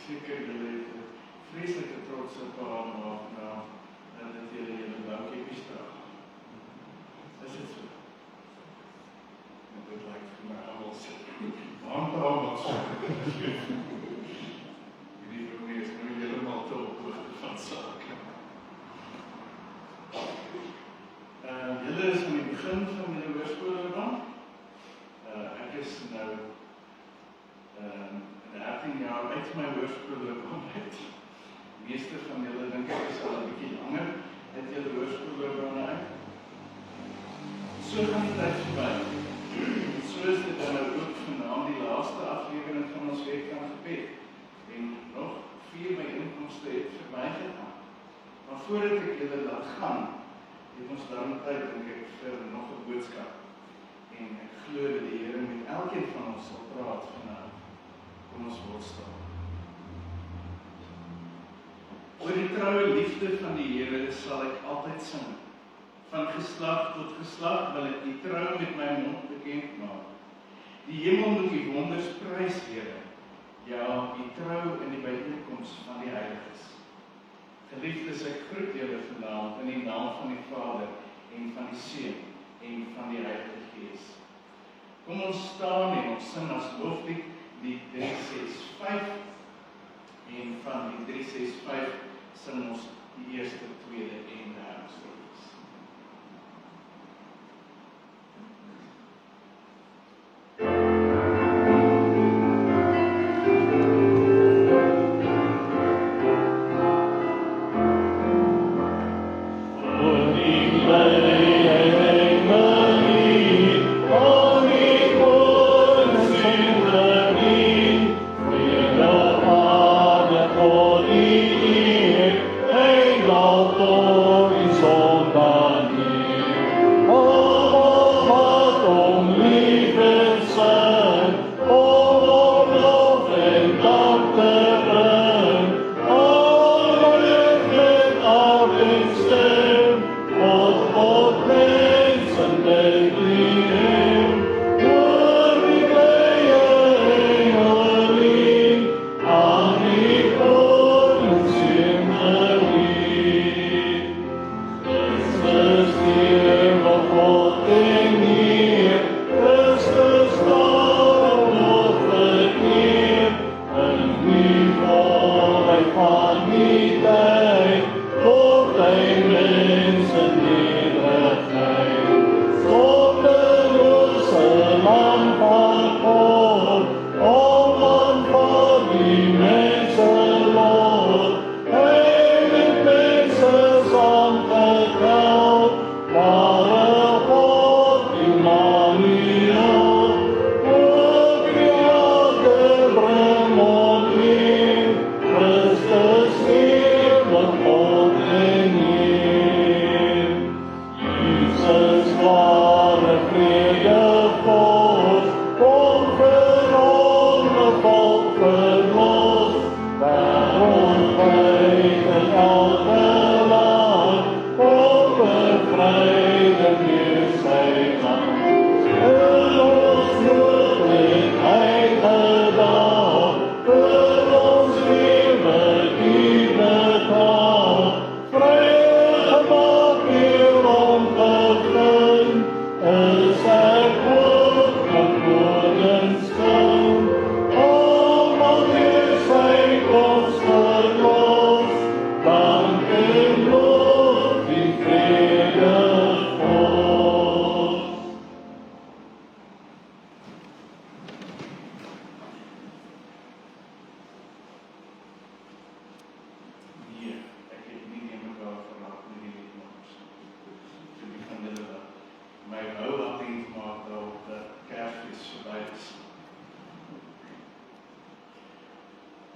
seker julle het 'n vreeslike trotse pa maak na dat julle julle bankiepies dra. Is dit so? Dit lyk vir my almal so. Almal so. Hierdie vrou is nou heeltemal te op hoogte van sake. Julle is aan die begin van julle hoërskoolloopbaan. Ek is nou 13 jaar uit my hoërskoolloopbaan uit. Die meeste van julle dink ek is al 'n bietjie langer uit julle hoërskoolloopbaan uit. So gaan die tyd verby. So is dit dan nou ook vanaand die laaste aflewering van ons week van gebed. En nog 4 byeenkomste het verbygegaan. Maar voordat ek julle laat gaan, het ons dan tyd, dink ek, vir nog 'n boodskap. En ek glo dat die Here met elkeen van ons sal praat vanaand. Kom ons word stil. Oor die troue liefde van die Here sal ek altyd sing. Van geslag tot geslag wil ek die trou met my mond bekend maak. Die hemel moet die wonders prys, Here. Ja, die trou in die byeenkoms van die heiliges. Geliefdes, ek groet julle vanaand in die naam van die Vader en van die Seun en van die Heilige Gees. Kom ons staan en ons sing as loflied die 365 en van die 365 sing ons die eerste, tweede en derde strofes.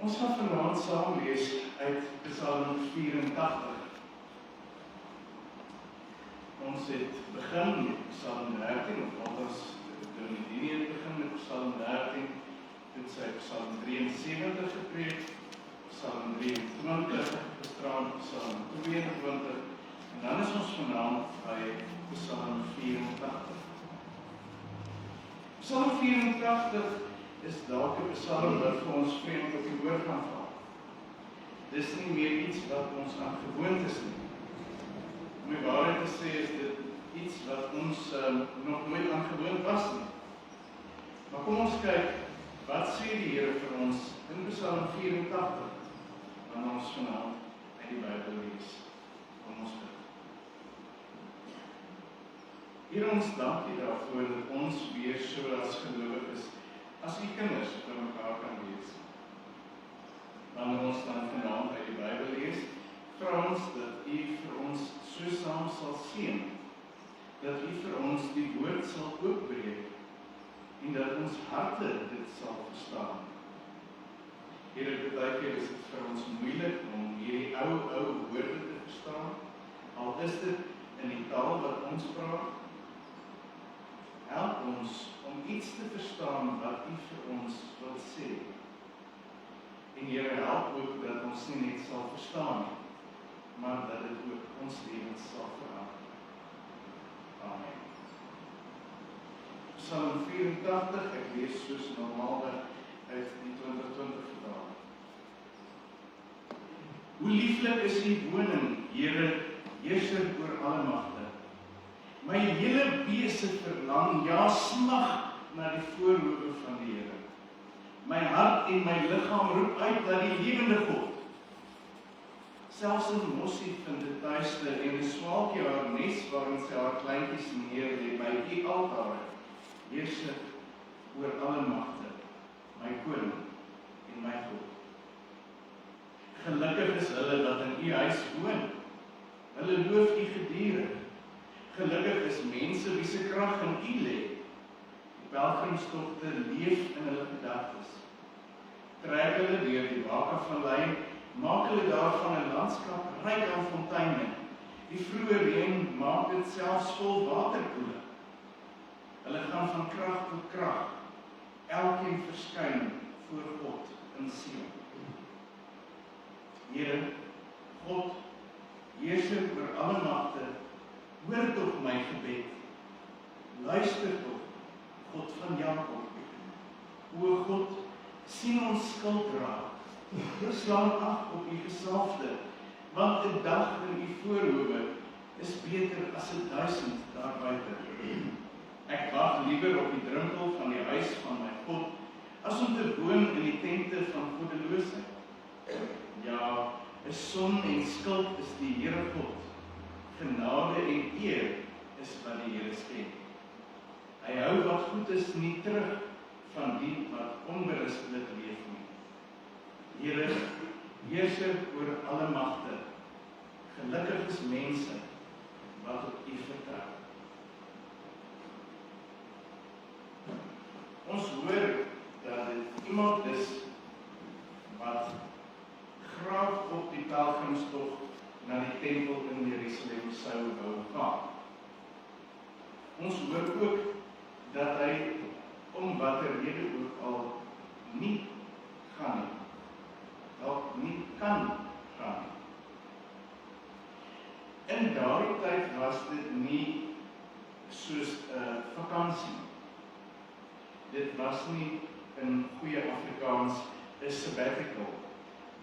Ons gaan vanaand saam lees uit Psalm 84. Ons het begin met Psalm 13, of althans Dominee het begin met Psalm 13, het sy Psalm 73 gepreek, Psalm 23 gestraan, Psalm 22, en dan is ons vanaand by Psalm 84. Psalm 84 is dalk 'n psalm wat vir ons vreemd op die oor gaan val. dis nie meer iets wat ons aan gewoond is nie. Om die waarheid te sê is dit iets wat ons nog nooit aan gewoond was nie. Maar kom ons kyk, wat sê die Here vir ons in Psalm 84, wanneer ons vanaand uit die Bybel lees. Kom ons bid. Here, ons dank U daarvoor dat ons weer so as gelowiges, as U kinders by mekaar kan wees. Wanneer ons dan vanaand uit die Bybel lees, vra ons dat U vir ons so saam sal seën, dat U vir ons die woord sal oopbreek en dat ons harte dit sal verstaan. Here, baie keer is dit vir ons moeilik om hierdie ou woorde te verstaan, al is dit in die taal wat ons praat. Help ons om iets te verstaan wat U vir ons wil sê. En Here, help ook dat ons nie net sal verstaan nie, maar dat dit ook ons lewens sal verander. Amen. Psalm 84, ek lees soos normaalweg uit die 2020 vertaling. Hoe lieflik is U woning, Here, heerser oor alle magte. My hele wese verlang, ja smag na die voorhoewe van die Here. My hart en my liggaam roep uit na die lewende God. Selfs 'n mossie vind dit tuiste en 'n swaalkie haar nes waarin sy haar kleintjies neerlê by U altaar, heerser oor alle magte, my koning en my God. Gelukkig is hulle wat in U huis woon. Hulle loof U gedurig. Gelukkig is mense wie se krag in U lê. Die pelgrimstogte leef in hulle gedagtes. Trek hulle deur die Waka-vallei, maak hulle daarvan 'n landskap ryk aan fonteine. Die vroeë reën maak dit selfs vol waterpoele. Hulle gaan van krag tot krag. Elkeen verskyn voor God in Sion. Here, God, heerser oor alle magte, hoor tog my gebed. Luister tog, God van Jakob. O God, sien ons skuld raak. Slaan ag op U gesalfde, want 'n dag in U voorhoewe is beter as 1000 daar buite. Ek wag liewer op die drempel van die huis van my God, as om te woon in die tente van goddeloosheid. Ja, 'n son en skuld is die Here God. Genade en eer is wat die Here skenk. Hy hou wat goed is nie terug van die wat onberustig leef nie. Here, heerser oor alle magte, gelukkig is mense wat op U vertrou. Ons hoor dat dit iemand is wat graag op die pelgrimstog na die tempel in Jerusalem sou wou gaan. Ons hoor ook dat hy om watter rede ook al nie gaan nie, dalk nie kan gaan nie. In daardie tyd was dit nie soos 'n vakansie. Dit was nie in goeie Afrikaans 'n sabbatical,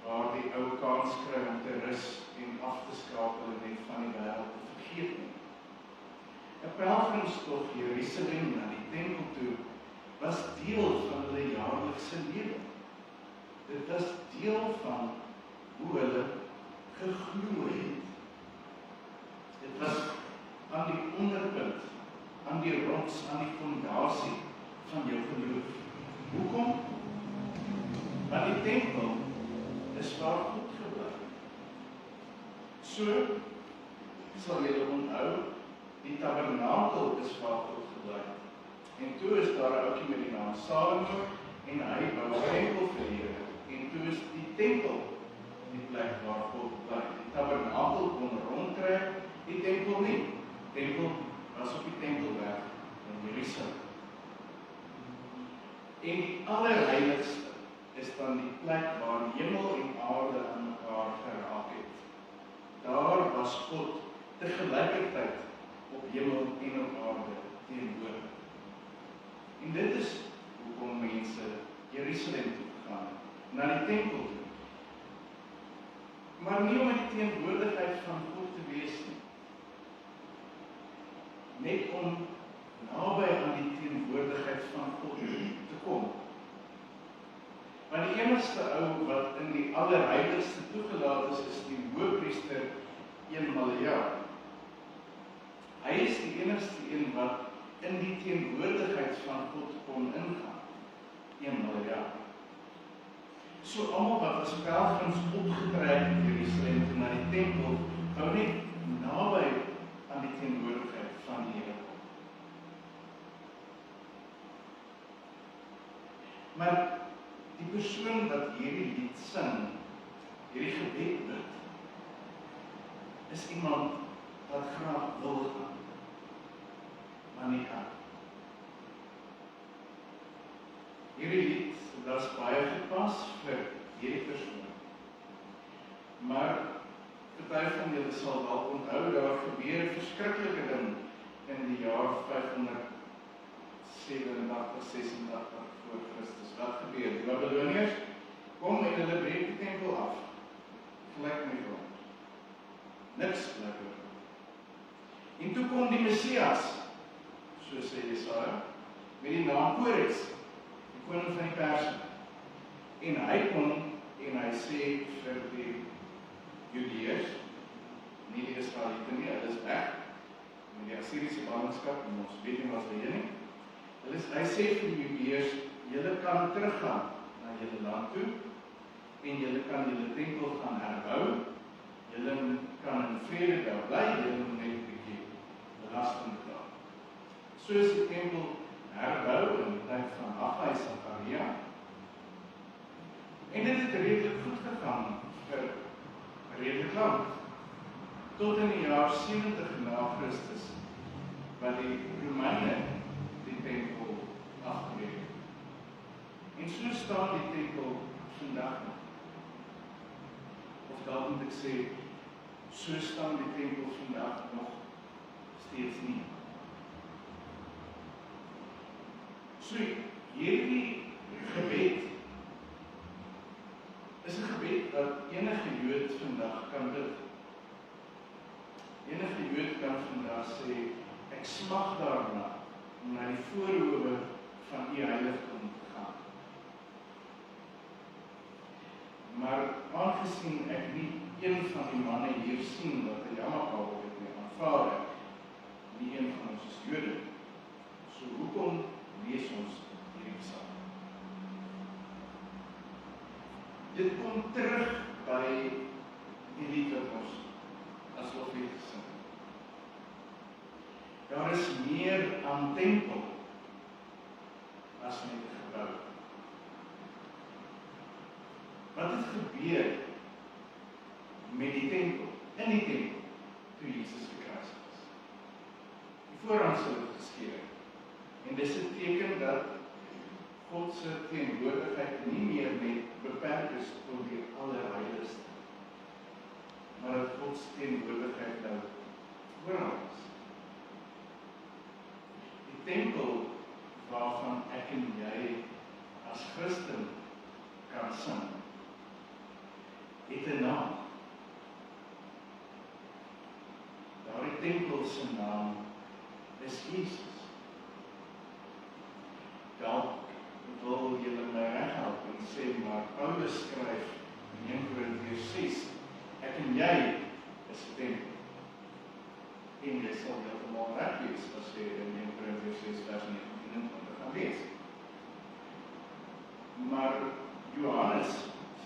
waar die ou kans kry om te rus en af te skakel en net van die wêreld te vergeet nie. 'n Pelgrimstog Jerusalem na die tempel toe was deel van hulle jaarlikse lewe. Dit was deel van hoe hulle geglo het. Dit was aan die onderpunt, aan die rots, aan die fondasie van jou geloof. Hoekom? Want die tempel is waar God gebly. So sal julle onthou, die tabernakel is waar God gebly. En toe is daar 'n ouetjie met die naam Salomo en hy bou 'n tempel vir die Here. En toe is die tempel die plek waar God bly. Die tabernakel kon rondtrek, die tempel nie. Die tempel was op die tempelberg in Jerusalem. En die allerheiligste is dan die plek waar hemel en aarde aan mekaar geraak het. Daar was God tegelijkertyd op hemel en op aarde teenwoordig. En dit is hoekom mense Jerusalem toe gegaan, na die tempel toe. maar nie om in die teenwoordigheid van God te wees nie. Net om naby aan die teenwoordigheid van God te kom. Want die enigste ou wat in die allerheiligste toegelaat is die hoëpriester eenmal 'n jaar. Hy is die enigste een wat in die teenwoordigheid van God kon ingaan, eenmal 'n jaar. So almal wat as pelgrims opgetrek in Jerusalem toe na die tempel, wou net naby aan die teenwoordigheid van die Here kom. Maar die persoon wat hierdie lied sing, hierdie gebed bid, is iemand wat graag wil gaan, maar nie kan. Hierdie lied was baie gepas vir hierdie persoon. Maar party van julle sal dalk onthou, daar gebeur 'n verskriklike ding in die jaar 587 voor Christus. Wat gebeur? Die Babyloniërs kom en hulle breek die tempel af. Gelyk my grond. Niks blyk oor. En toe kom die Messias, so sê Jesaja, met die naam Kores, die koning van die Perse. En hy kom en hy sê vir die Judeërs, nie die Israeliete nie, hulle is weg, met die Assiriese ballingskap, en ons weet nie wat hulle nie. Hy sê vir die Judeërs, julle kan teruggaan na julle land toe, en julle kan julle tempel gaan herbou, julle kan in vrede daar bly, julle moet net 'n bietjie belasting betaal. So is die tempel herbou in die tyd van Haggai en Sakaria. En dit het redelik goed gegaan vir redelik lank. Tot in die jaar 70 na Christus, wat die Romeine die tempel afbreek. En so staan die tempel vandag nog. Of dalk moet ek sê, so staan die tempel vandag nog steeds nie. So, hierdie gebed is 'n gebed wat enige Jood vandag kan bid. Enige Jood kan vandag sê, ek smag daarna om na die voorhoewe van u heiligdom te gaan. Maar aangesien ek nie een van die manne hier sien wat 'n jammergaal het nie, aanvaar ek nie een van ons is Jode. So hoekom lees ons hierdie psalm? Dit kom terug by die lied wat ons as loflied gesing het. Daar is meer aan tempel as net 'n gebou. Wat het gebeur met die tempel, in die tempel, toe Jesus gekruisig is? Die voorhangsel het geskeur. En dis 'n teken dat God se teenwoordigheid nie meer net beperk is tot die allerheiligste, maar dat God se teenwoordigheid nou oral is. Die tempel waarvan ek en jy as Christen kan sing, het 'n naam. Daardie tempel se naam is Jesus. Dalk wil julle my reghelp en sê, maar Paulus skryf in 1 Korintiërs 6, ek en jy is 'n tempel. En jy sal heeltemal reg wees as jy in 1 Korintiërs 6 vers 29 gaan lees. Maar Johannes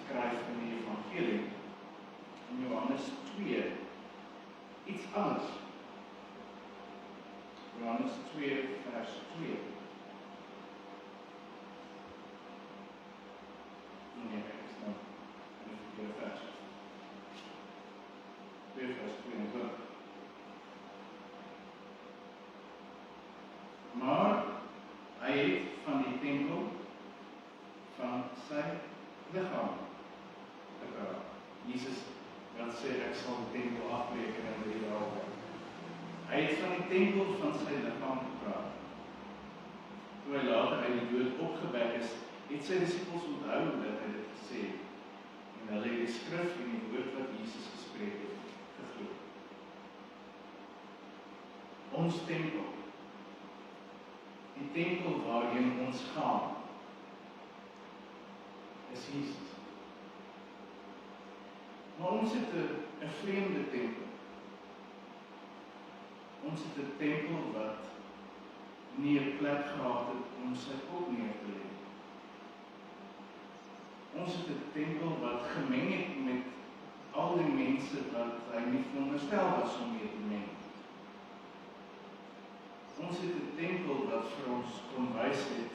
skryf in die evangelie, in Johannes 2, iets anders. Johannes 2 vers 2. Nee, ek is nou in die verkeerde vers. 2 vers 22. Maar hy het van die tempel van sy liggaam gepraat. Jesus wat sê ek sal die tempel afbreek en in 3 dae opbou. Hy het van die tempel van sy liggaam gepraat. Toe hy later uit die dood opgewek is, het sy disippels onthou dat hy dit gesê het. En hulle het die skrif en die woord wat Jesus ons tempel. Die tempel waarheen ons gaan, is Jesus. Maar ons het 'n vreemde tempel. Ons het 'n tempel wat nie 'n plek gehad het om sy kop neer te lê. Ons het 'n tempel wat gemeng het met al die mense wat hy nie veronderstel was om mee te meng. Ons het 'n tempel wat vir ons kon wys het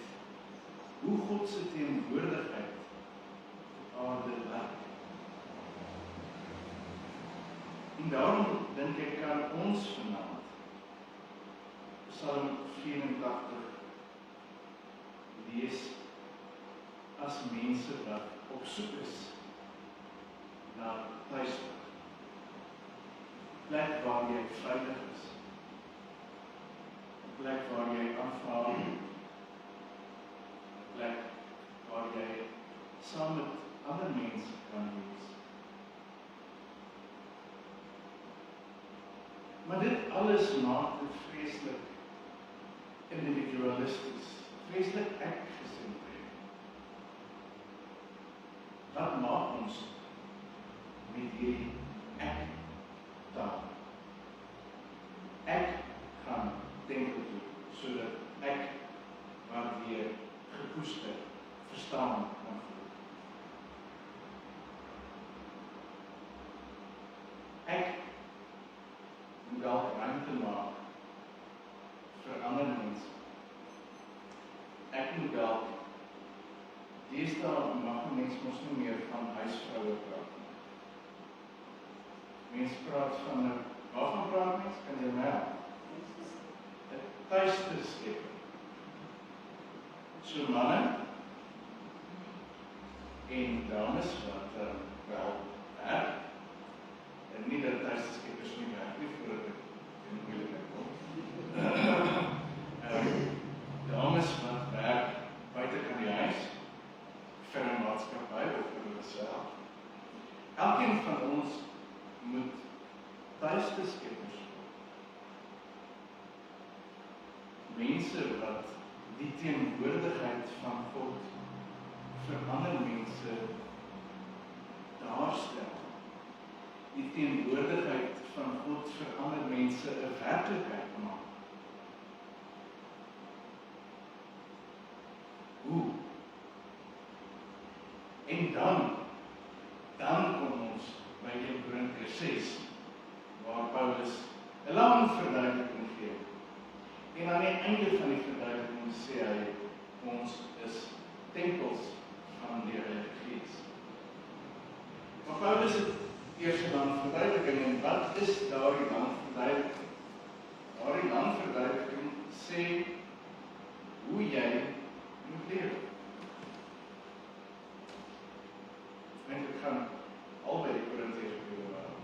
hoe God se teenwoordigheid op aarde lyk. En daarom dink ek kan ons vanaand Psalm 84 lees as mense wat op soek is na tuisplek. Plek waar jy veilig is. 'n Plek waar jy aanvaar. 'n Plek waar jy saam met ander mense kan wees. Maar dit alles maak dit vreeslik individualisties, vreeslik ek-gesindheid. Wat maak ons met hierdie ek-taal? Ek gaan tempel toe, sodat ek wat weer gekoester, verstaan kan voel. Ek moet dalk ruimte maak vir ander mense. Ek moet dalk, deesdae mag 'n mens mos nie meer van huisvroue praat nie. Mense praat van, waarvan praat mens? Kan jy my help? 'n tuiste skep. So manne en dames wat wel werk, en nie dat tuiste skepers nie werk nie, voordat ek in die moeilikheid kom. Dames wat werk buite kan die huis, vir 'n maatskappy of vir hulself. Elkeen van ons moet tuiste skepers word. Mense wat die teenwoordigheid van God vir ander mense daarstel. Die teenwoordigheid van God vir ander mense 'n werklikheid maak. Hoe? En dan kom ons by 1 Korintiërs 6, waar Paulus 'n lang verduideliking gee. En aan die einde van die verduideliking sê hy, ons is tempels van die Heilige Gees. Maar Paulus het eers 'n lang verduideliking, en wat is daardie lang verduideliking? Daardie lang verduideliking sê hoe jy moet leef. En ek gaan albei die Korintiërs beoordeel.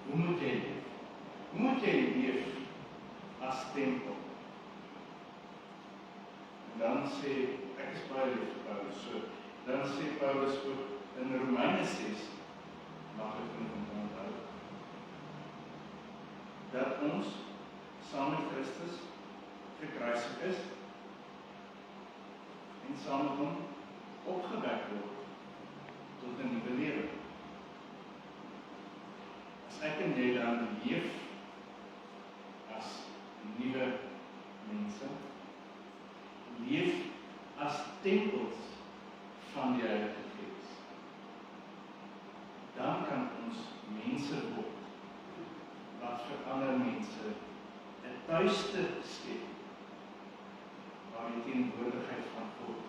Hoe moet jy leef? Hoe moet jy leef as tempel? En dan sê, ek is baie lief vir Paulus, so, dan sê Paulus ook in Romeine 6, maklik om te onthou, dat ons saam met Christus gekruisig is en saam met hom opgewek word tot 'n nuwe lewe. As ek en jy dan leef as nuwe mense, leef as tempels van die Heilige Gees, dan kan ons mense word wat vir ander mense 'n tuiste skep waar die teenwoordigheid van God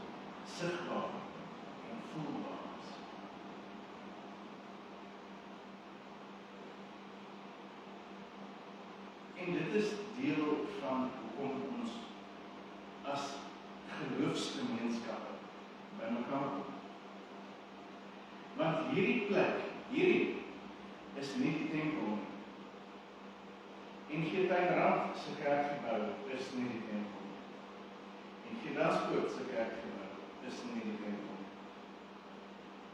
sigbaar en voelbaar is. En dit is deel van hoekom ons as geloofsgemeenskappe by mekaar kom. Want hierdie plek, hierdie is nie die tempel nie. En Getuienrand se kerkgebou is nie die tempel nie. En Gedaspoort se kerkgebou is nie die tempel nie.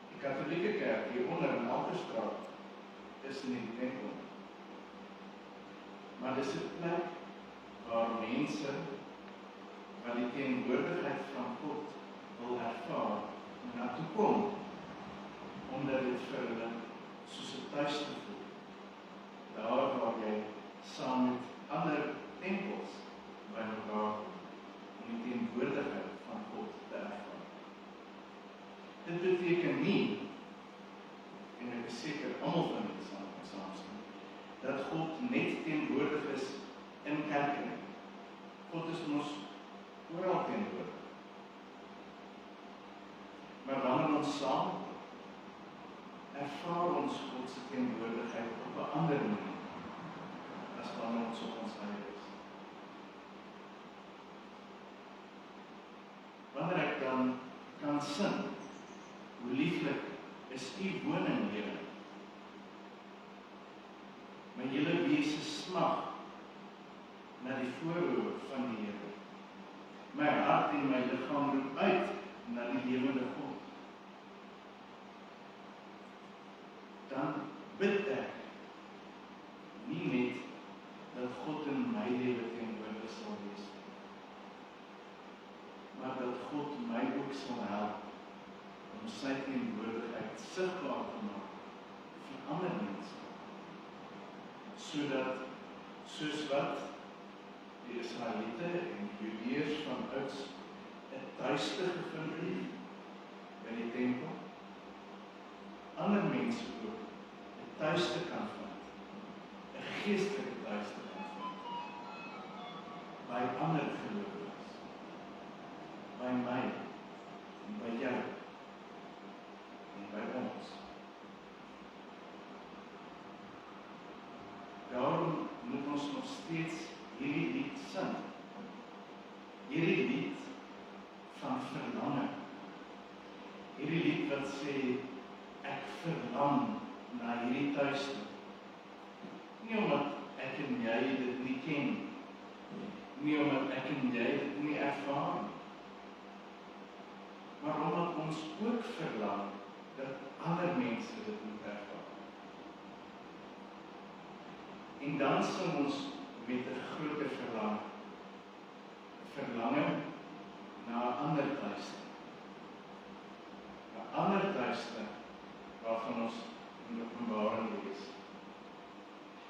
Die Katolieke kerk hieronder in Alkerstraat is nie die tempel nie. Maar dis 'n plek waar mense wat die teenwoordigheid van God wil ervaar na toe kom, omdat dit vir hulle soos 'n tuiste voel. Daar waar jy saam met ander tempels by mekaar om die teenwoordigheid van God te ervaar. Dit beteken nie, en ek is seker almal van dit saamstem, dat God net teenwoordig is in kerke. God is mos oral teenwoordig. Maar wanneer ons saam ervaar ons God se teenwoordigheid op 'n ander manier as wanneer ons op ons eie is. Wanneer ek dan kan sing, hoe lieflik is U woning, Here. My hele wese smag na die voorhoewe van die Here. My hart en my liggaam roep uit na die lewende God. Dan bid ek nie net dat God in my lewe teenwoordig sal wees, maar dat God my ook sal help om sy teenwoordigheid sigbaar te maak vir ander mense, sodat soos wat die Israeliete en die Judeërs van ouds 'n tuiste gevind het by die tempel, ander mense ook 'n tuiste kan vind, 'n geestelike tuiste kan vind, by ander gelowiges, by my, en by jou, en by ons. Daarom moet ons nog steeds hierdie lied sing, hierdie lied van verlange, hierdie lied wat sê, ek verlang na hierdie tuiste. Nie omdat ek en jy dit nie ken, nie omdat ek en jy dit nie ervaar, maar omdat ons ook verlang dat ander mense dit moet ervaar. En dan sing ons met 'n groter verlange na 'n ander tuiste. 'n Ander tuiste waarvan ons in Openbaring lees.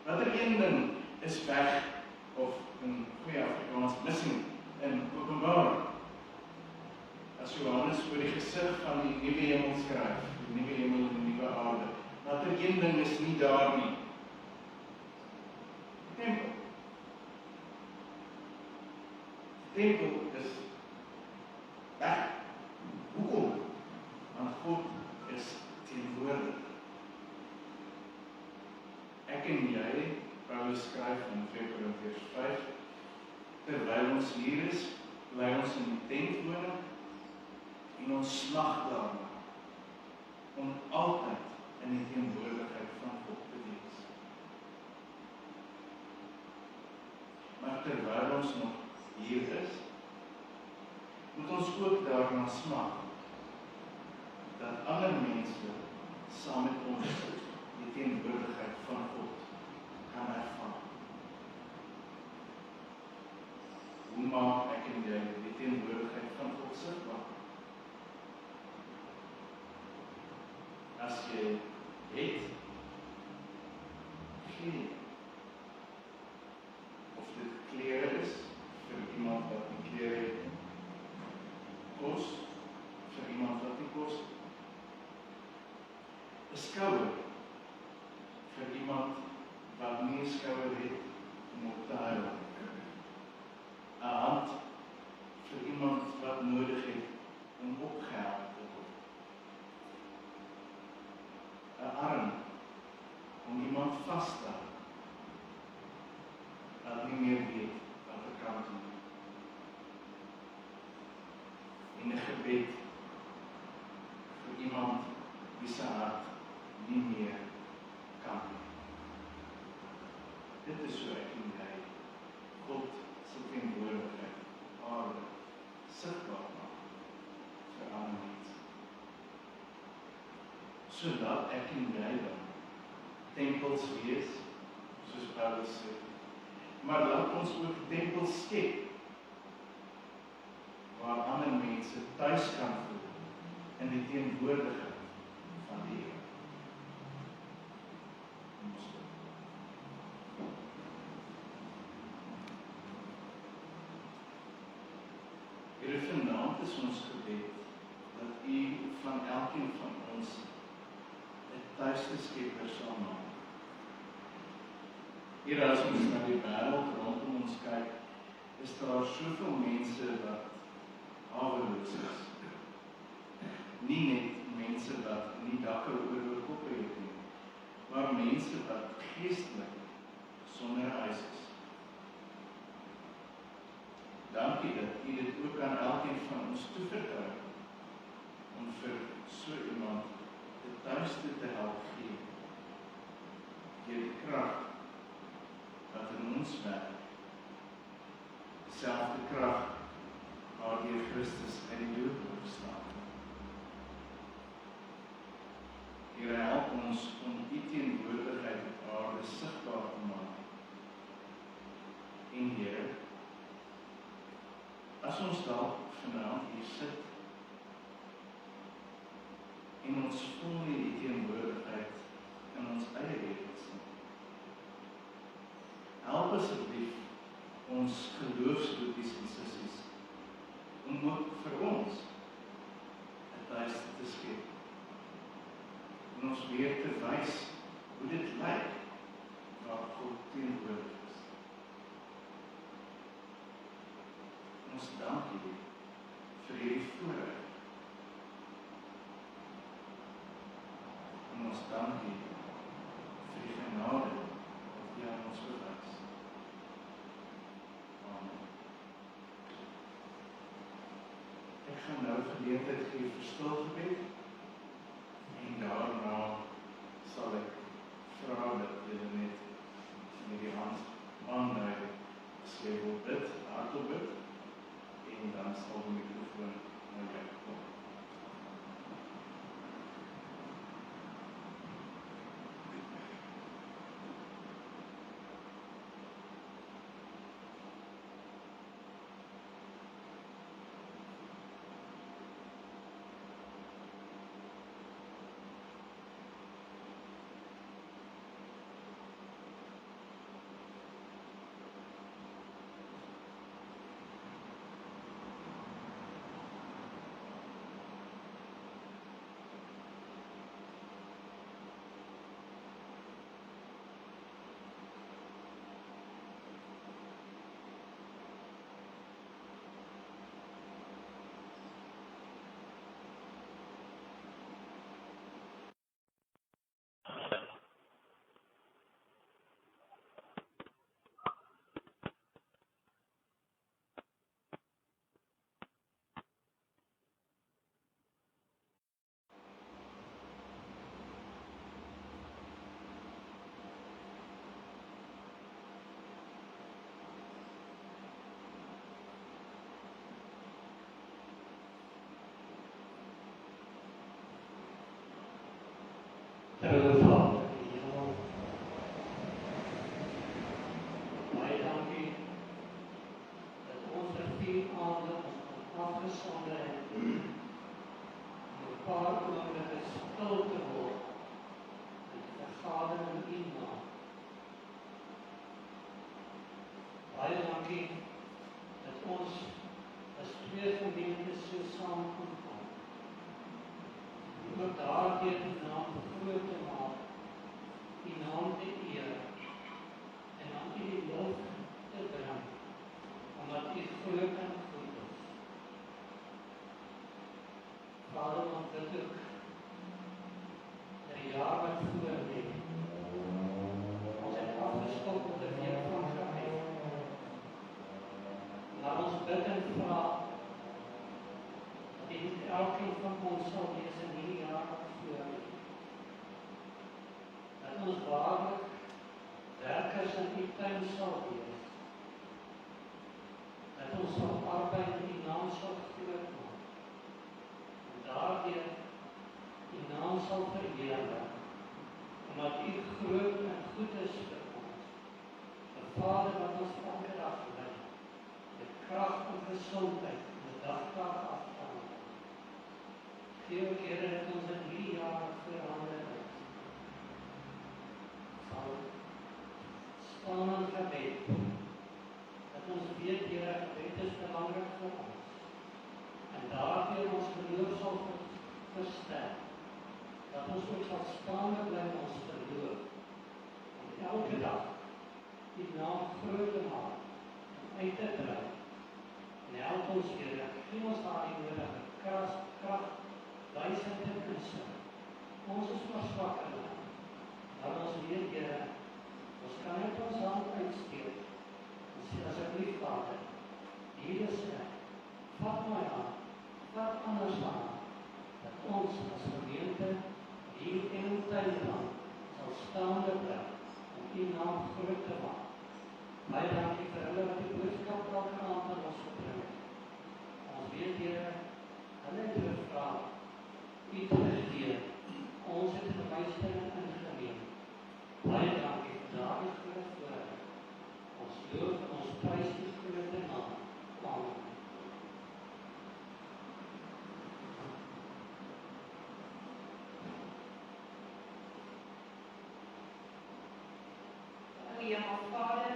Watter een ding is weg, of in goeie Afrikaans missing in Openbaring? As Johannes oor die gesig van die nuwe hemel skryf, die nuwe hemel en die nuwe aarde, watter een ding is nie daar nie? Die tempel. Die tempel is weg. Hoekom? Want God is teenwoordig. Ek en jy, Paulus skryf in 2 Korintiërs 5, terwyl ons hier is, bly ons in die tentwoning, en ons smag daarna, om altyd in die teenwoordigheid van God te wees. Maar terwyl ons nog hier is, moet ons ook daarna smag, dat ander mense saam met ons die teenwoordigheid van God kan ervaar. Hoe maak ek en jy die teenwoordigheid van God sigbaar? As jy het, gee. Of dit klere is, vir iemand wat nie klere het, kos, vir iemand wat nie kos, 'n skouer, vir iemand wat nie 'n skouer het om op te huil, 'n hand, vir iemand wat nodig het om opgehelp te word, 'n arm, om iemand vas te hou, dat nie meer weet wat te kan doen, en 'n gebed, vir iemand wie se hart nie meer kan nie. Dit is so ek en jy God se teenwoordigheid aarde sigbaar maak vir ander mense. Sodat ek en jy dan tempels wees, soos Paulus sê, maar laat ons ook 'n tempel skep waar ander mense tuis kan voel in die teenwoordigheid van die Here. Here, vanaand is ons gebed dat U van elkeen van ons 'n tuiste skepper sal maak. Here, as ons na die wêreld rondom ons kyk, is daar soveel mense wat haweloos is. Nie net mense wat nie dakke oor hul koppe het nie, maar mense wat geestelik sonder huis is. Dankie dat U dit ook aan elkeen van ons toevertrou om vir so iemand 'n tuiste te help gee. Deur die krag wat in ons werk, dieselfde krag waardeur Christus in die dood opstaan. Here, help ons om U teenwoordigheid op aarde sigbaar te maak. En Here, as ons dalk vanaand hier sit en ons voel nie die teenwoordigheid in ons eie lewens nie, help asseblief ons geloofsboeties en sissies om ook vir ons 'n tuiste te skep en ons weer te wys hoe dit lyk waar God teenwoordig is. Ons dank U vir hierdie voorreg. En ons dank U vir die genade wat U aan ons bewys. Amen. Ek gaan nou geleentheid gee vir stil gebed en daarna sal ek vra dat julle net met die hand aandui as jy wil bid, hardop bid. En dan sal die mikrofoon na jou kom. Trouwe Vader, baie dankie dat ons vir 4 aande afgesonder het om 'n paar oomblikke stil te word en te vergader in U naam. Baie dankie dat ons as 2 gemeentes so saam kon kom. Om daardeur die naam groot te maak, die naam te eer en aan U die lof te bring, omdat U groot en goed is. Vader, ons bid ook dat die jaar wat voor lê, ons het afgeskop met 'n week van gebed. Laat ons bid en vra dat U met elkeen van ons sal wees in hierdie jaar wat voor lê. Dat ons waarlik werkers in U tuin sal wees. Dat ons sal arbei en U naam sal groot maak. En daardeur U naam sal verheerlik, omdat U groot en goed is vir ons. Vader wat ons elke dag lei, de kracht en gezondheid en de dagtaak afstaan. Gee ook, Here, dat ons in hierdie jaar verander is. Sal staan in gebed, dat ons weet, Here, gebed is belangrik vir ons. En daardeur ons geloof sal versterk, dat ons ook sal staande bly in ons geloof, om elke dag die naam groot te maak, en uit te brei. En help ons, Here, gee ons daardie nodige krag, wysheid en insig. Ons is maar swak in dit. Maar ons weet, Here, ons kan net ons hand uitsteek, en sê, asseblief, Vader, hier is ek, vat my hand, vat anders aan, dat ons as gemeente hier in Thailand sal staande bly om die naam groot te maak. Baie dankie vir hulle wat die boodskap elke aand aan ons gebring het. Ons weet, Here, hulle het gevra, u teruggee, ons het verwysering ingeneem. Baie dankie vir daardie groot voorreg. Ons loof en ons prys die groot naam. Amen. Vader,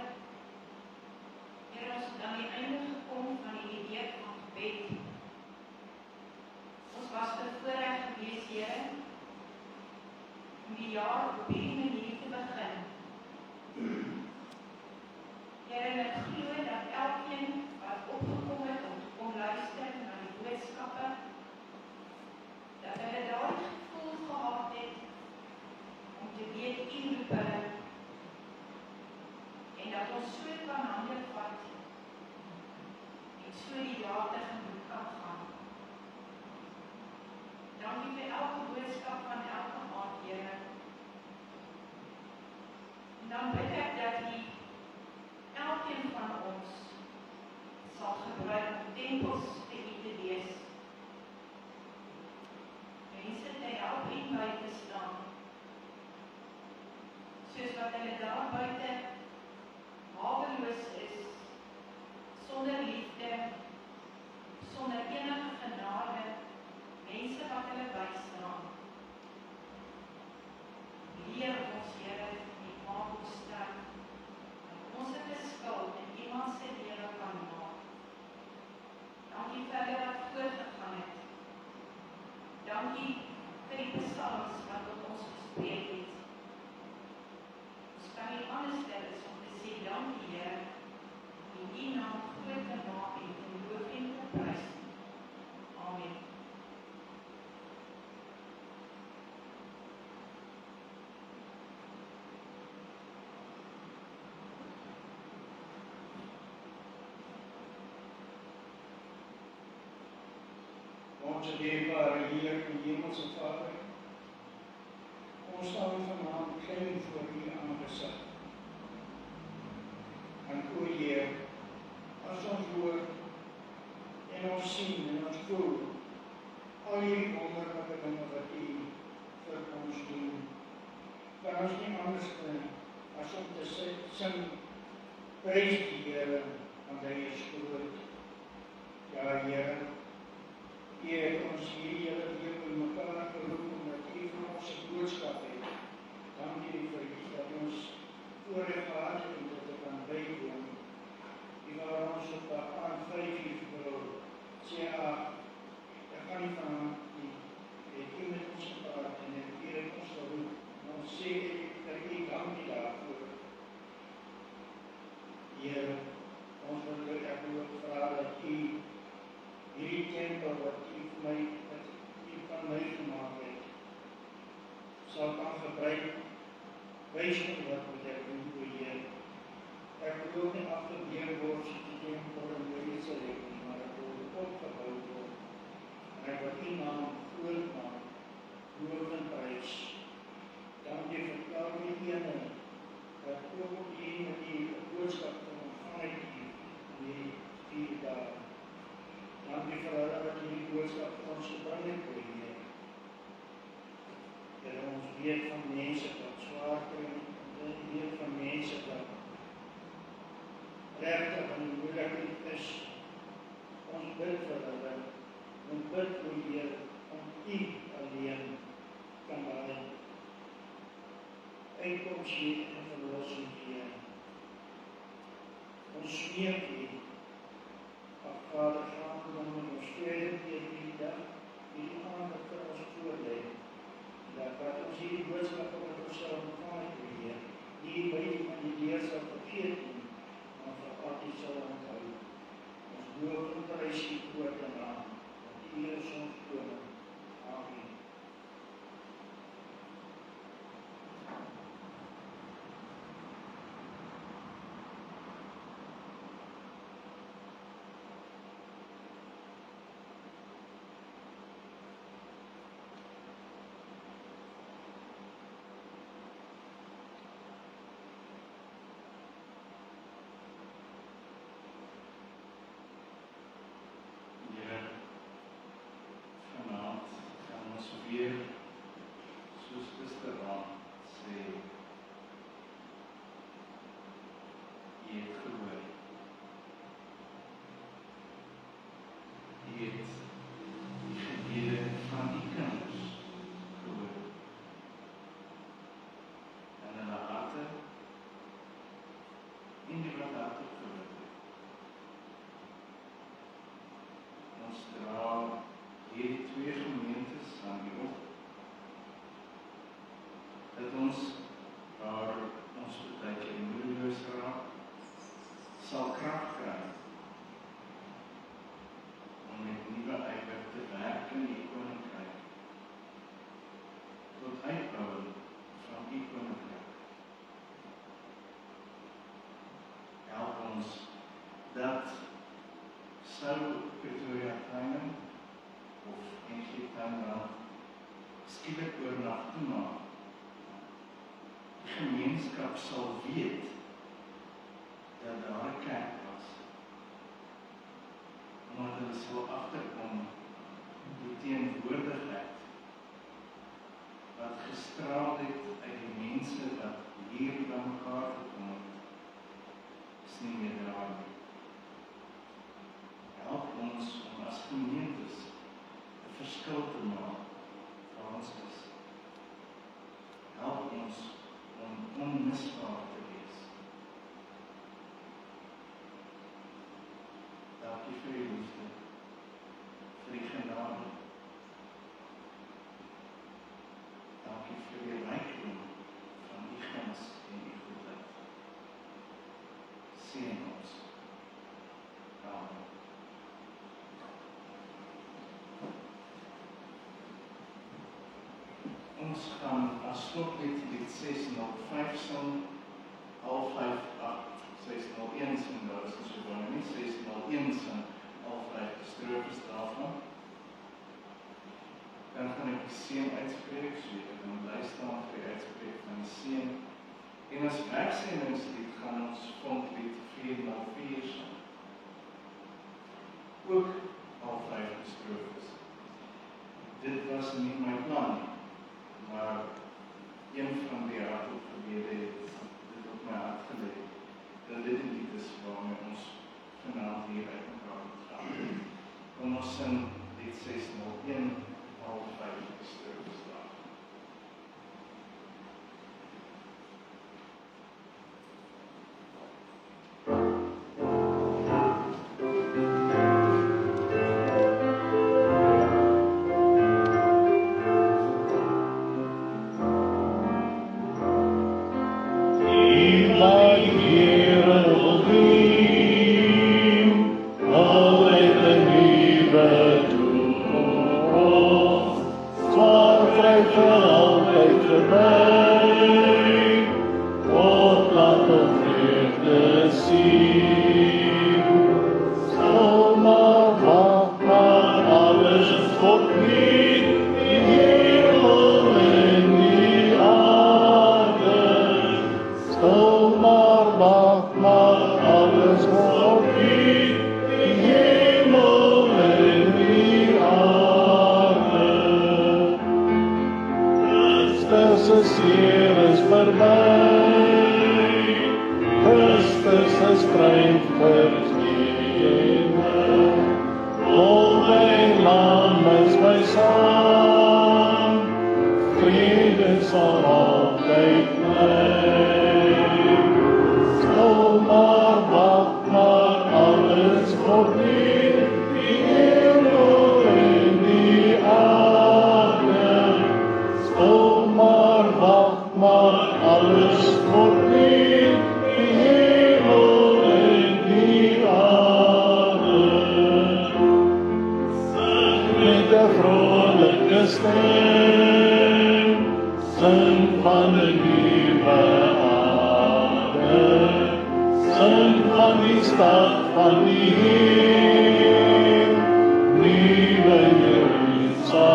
Here, ons het aan die einde gekom van die week van gebed. Ons was bevoorreg gewees, Here, om die jaar op hierdie manier te begin. Here, en ek glo dat elkeen wat opgekom het om te kom luister na die boodskappe, dat hulle daardie gevoel gehad het om te weet, u roep hulle, en dat ons so kan hande vat en so die jaar tegemoet kan gaan. Dankie vir elke boodskap van elke aand, Here. En dan bid ek dat u elkeen van ons sal gebruik om tempels vir u te wees. Mense te help en by te staan. Soos wat hulle daar buite haweloos is, sonder liefde, sonder enige genade, mense wat hulle bystaan. Leer ons, Here, die maak ons sterk, dat ons 'n verskil in iemand se lewe kan maak. Dankie vir hulle wat voorgegaan het. Dankie vir die psalms wat tot ons gespreek het. Ons kan nie anders as om te sê, dankie, Here, en u naam groot te maak en te loof en te prys. Amen. Onze dierbare Heer en Hemelse Vader, ons staan vanavond klein voor u aangezicht. En o Heer, as ons hoor en ons sien en ons voel al die wonderlijke dinge wat u vir ons doen, kan ons nie anders doen as om te sing, prys die Here, want hy is groot. Ja, Here, u het ons hierdie hele week by mekaar geroep omdat u vir ons 'n boodskap het. Dankie vir dat ons voorreg gehad het om dit te kan bywoon. U waar ons op aan 5 uur wil sê, ek kan nie van die het u met ons gepraat en u het ons geroep. En ons sê dat u dankie daarvoor. Heer, ons wil ek ook vra dat u hierdie tempel wat u van my gemaak het, sal kan gebruik, wys my wat moet ek doen, o Heer. Ek wil ook nie afgebreek word soos die tempel in Jerusalem nie, maar ek wil opgebou word. En ek wil u naam groot maak, loof en prys. Dankie vir elke ene, dat ook die met die boodskap van ontvang het in die 4 dae. Dankie vir hulle wat hierdie boodskap vir ons gebring het, o Heer. Dat ons weet van mense wat swaar kry, en weet van mense wat regtig in die moeilikheid is, ons bid vir hulle, en bid o Heer, om U alleen kan laat uitkoms gee en verlossing gee. Ons smeek U, ag Vader, gaan dan met ons tweede keer die dag, die ander vir ons voorlê, dat ons hierdie boodskap wat ons sal ontvang, o Heer, nie by van die deur sal vergeet nie, maar vir altyd sal onthou. Ons loof en prys U groot naam, want U is ons koning. Amen. Weer, soos gisteraan sê, jy het gehoor. Jy het die gebede van die kinders gehoor. En hulle harte en die wat harte gehoor het. Ons dra hierdie twee gemeentes aan die op, dat ons, waar ons betuig moedeloos raak, sal krag kry, om met nuwe ywer te werk in die koninkryk, tot uitbouing van die koninkryk. Help ons dat sou Pretoria Tuinen of NG Tuinraad skielik oornag toemaak, die gemeenskap sal weet dat daar 'n kerk was, omdat hulle sal agterkom die teenwoordigheid wat gestraal het uit die mense wat hier bymekaar gekom het, is nie meer daar nie. Help ons om as gemeentes 'n verskil te maak waar ons is. Help ons om onmisbaar te wees. Dankie vir die liefde, vir die genade. Dankie vir die rykdom van die guns en die goedheid. Seën ons. Amen. Ons gaan as slotlied lied 605 sing, 601 sing, daar is ons gewoon nie, 601 sing, 5 strofes daarvan. Dan gaan ek die seën uitspreek, so jy kan bly staan vir die uitspreek van die seën. En as wegsendingslid gaan ons vonklied 404 sing. Ook 5 strofes. Dit was nie my plan nie. Maar een van die hartopgebede het dit op my hart gelê, dat dit die lied is waarmee ons vanaand hier uit mekaar moet gaan. Kom ons sing lied 601, 5 strofes daarvan. Christus hier is verby, Christus Christus se stryd vergewe. O my lam is my saam, vrede sal altyd bly. Stil maar wag, maar alles word nuut, die hemel en die aarde. Stil maar wag, maar alles word nuut, die hemel en die aarde. Sing met 'n vrolike stem, sing van 'n nuwe aarde, sing van die stad van die Heer, nuwe Jerusalem.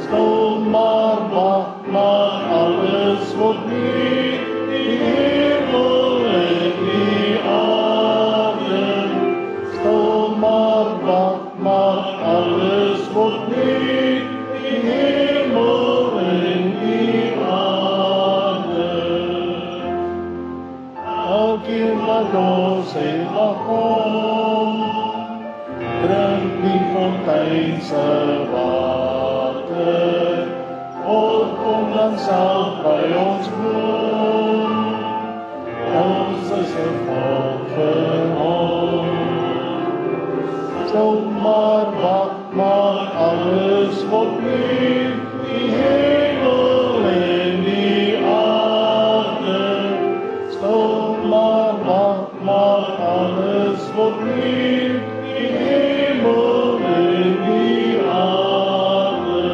Stil maar wag, maar alles word nuut, die hemel en die aarde. Stil maar wag, maar alles word nuut, die hemel en die aarde. Elkeen wat dors het, mag kom, drink die fontein se water. God kom dan self by ons woon, ons is 'n volk vir hom. Stil maar wag, maar alles word nuut, die hemel en die aarde. Stil maar wag, maar alles word nuut, die hemel en die aarde.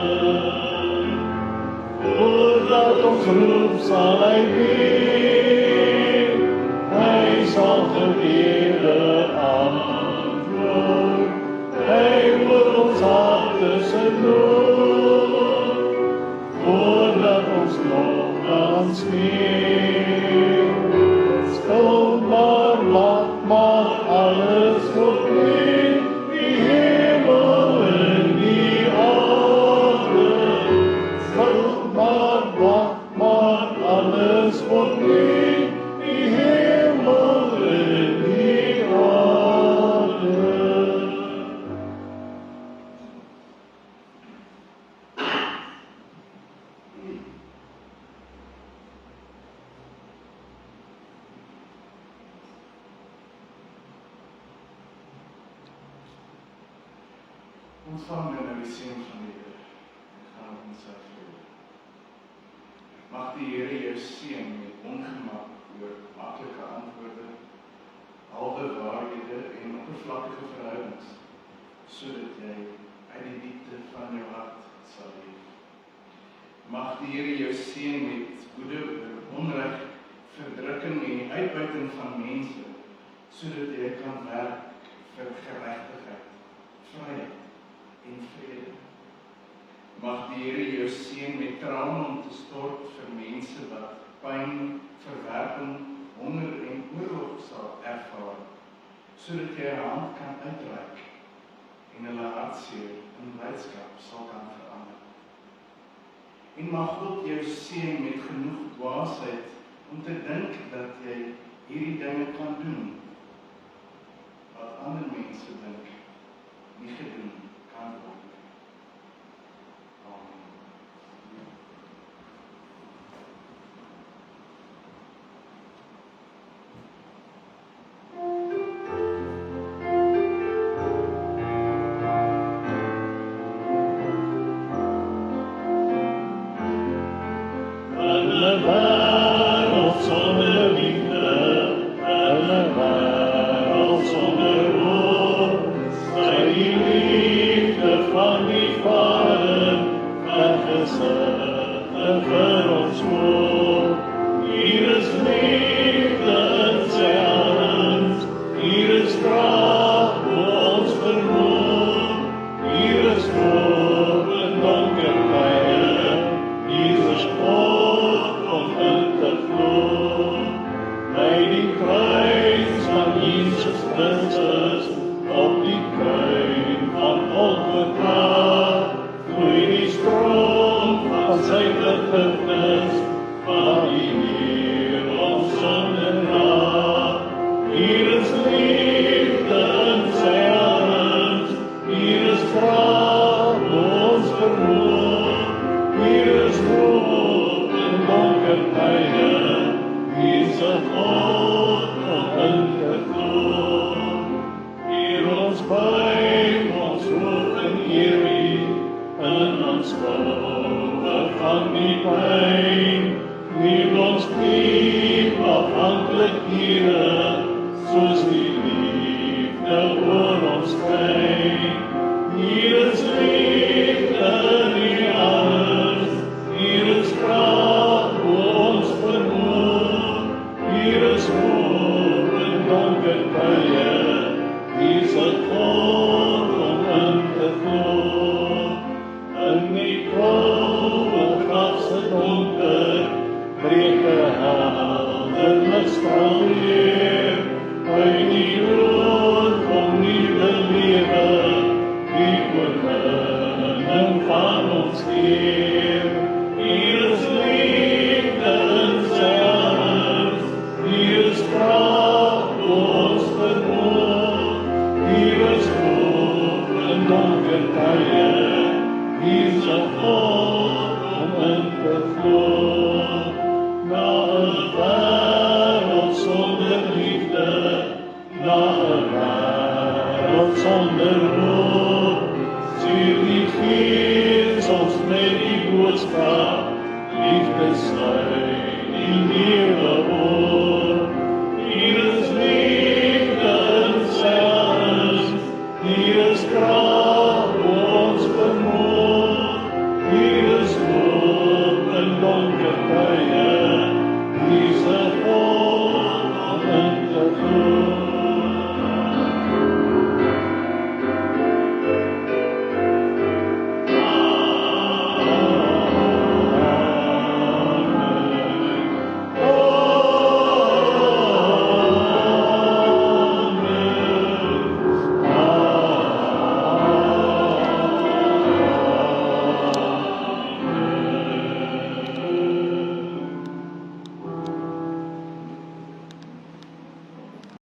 Voordat ons roep sal hy weer, hy sal gebede antwoord. Hy hoor ons harte se nood, voordat ons nog kan smeek. Stil maar wag, maar alles word nuut, die hemel en die aarde. Stil maar wag, maar alles word nuut, die hemel en die aarde. Ontvang nou die seën van die Here. Gaan in sy vrede. Mag die Here jou seën met ongemak oor maklike antwoorde, halwe waarhede en oppervlakkige verhoudings, sodat jy uit die diepte van jou hart sal leef. Mag die Here jou seën met woede oor onreg, verdrukking en die uitbuiting van mense, sodat jy kan werk vir geregtigheid, vryheid en vrede. Mag die Here jou seën met trane om te stort vir mense wat pyn, verwerping, honger en oorlog sal ervaar, sodat jy 'n hand kan uitreik en hulle hartseer in blydskap sal kan verander. En mag God jou seën met genoeg dwaasheid om te dink dat jy hierdie dinge kan doen wat ander mense dink nie gedoen kan word. Amen. Hulle wêreld sonder liefde, hulle wêreld sonder hoop, sy die liefde van die Vader, vergesigtig vir ons hoop. Hier is liefde in sy hand, hier is krag voor ons vermoed, hier is hoop in donker tye, hier is God om in te vloei. By die kruis van Jesus Christus, op die kruin van Golgotha, vloei die stroom van sy vergifnis, van die Heer ons van die pyn. Neem ons diep afhanklik, Here, soos die liefde oor ons skyn. Hier is liefde in die alles, hier is krag oor ons vermoë, hier is hoop in donker tye, hier is 'n God om in te glo. In die koue graf se donker, breek 'n helder ligstraal weer, by die dood kom nuwe lewe, die oorwinning van ons Heer. Hier is liefde in sy arms, hier is krag ons vermoë, hier is hoop in donker tye, hier is 'n God om in te glo. Na 'n wêreld sonder liefde, na 'n wêreld sonder hoop, stuur die Gees ons met die boodskap, liefde sluit die lewe oop. Hier is liefde in sy arms, hier is krag ons vermoë, hier is hoop in donker tye, hier is 'n